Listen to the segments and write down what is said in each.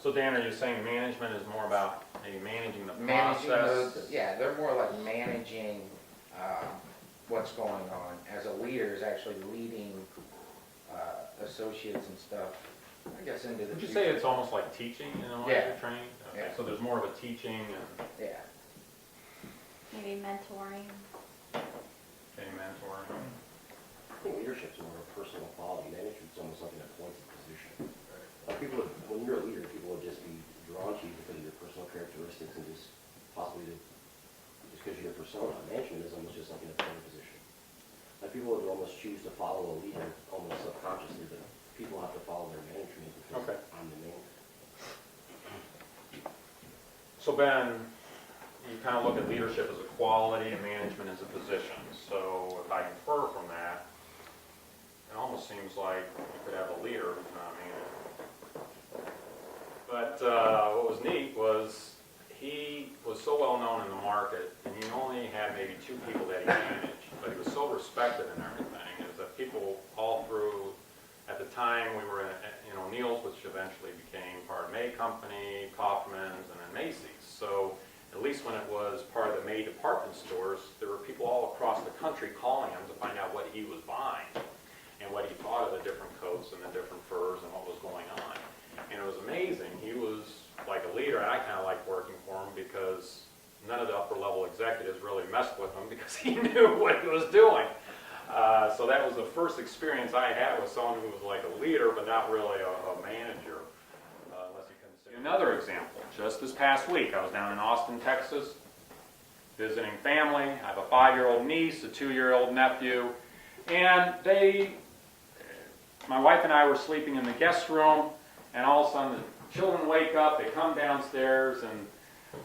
So Dan, are you saying management is more about maybe managing the Managing process? yeah, they're more like managing what's going on. As a leader is actually leading associates and stuff, I guess, into the Would you future. say it's almost like teaching in a way Yeah. you're training? Okay, Yeah. so there's more of a teaching and Yeah. Maybe mentoring. mentoring. I think leadership's more of a personal quality. Management's almost like an appointed position. People, when you're a leader, people would just be drawn to you because of your personal characteristics and just possibly just because of your persona. Management is almost just like an appointed position. Like people would almost choose to follow a leader almost subconsciously, but people have to follow their management because Okay. I'm the man. So Ben, you kind of look at leadership as a quality and management as a position. So if I infer from that, it almost seems like you could have a leader who's not managing. But what was neat was he was so well known in the market, and he only had maybe 2 people that he managed, but he was so respected in everything, is that people all through, at the time we were in O'Neill's, which eventually became part of May Company, Kaufman's, and then Macy's. So at least when it was part of the May department stores, there were people all across the country calling him to find out what he was buying and what he thought of the different coats and the different furs and what was going on. And it was amazing. He was like a leader, and I kind of liked working for him because none of the upper level executives really messed with him because he knew what he was doing. So that was the first experience I had with someone who was like a leader but not really a manager, unless you consider. Another example, just this past week, I was down in Austin, Texas, visiting family. I have a 5-year-old niece, a 2-year-old nephew, and my wife and I were sleeping in the guest room, and all of a sudden the children wake up, they come downstairs, and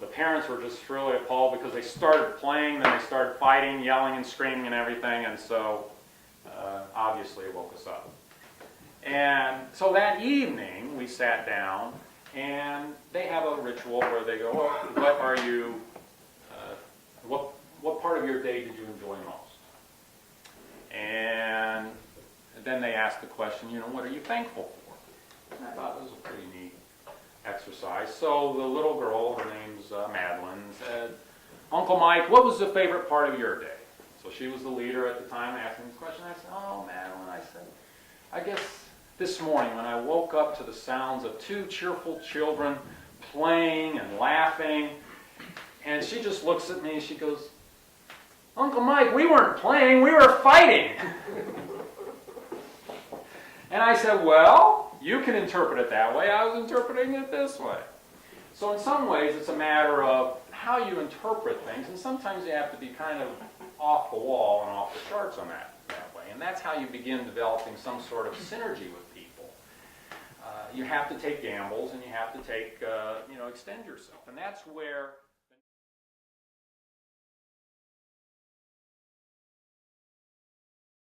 the parents were just really appalled because they started playing, then they started fighting, yelling and screaming and everything, and so obviously it woke us up. And so that evening we sat down, and they have a ritual where they go, well, what are you, what part of your day did you enjoy most? And then they asked the question, what are you thankful for? And I thought it was a pretty neat exercise. So the little girl, her name's Madeline, said, Uncle Mike, what was the favorite part of your day? So she was the leader at the time asking this question. I said, oh, Madeline, I said, I guess this morning when I woke up to the sounds of 2 cheerful children playing and laughing, and she just looks at me and she goes, Uncle Mike, we weren't playing, we were fighting. And I said, well, you can interpret it that way. I was interpreting it this way. So in some ways, it's a matter of how you interpret things, and sometimes you have to be kind of off the wall and off the charts on that way. And that's how you begin developing some sort of synergy with people. You have to take gambles, and you have to take, extend yourself. And that's where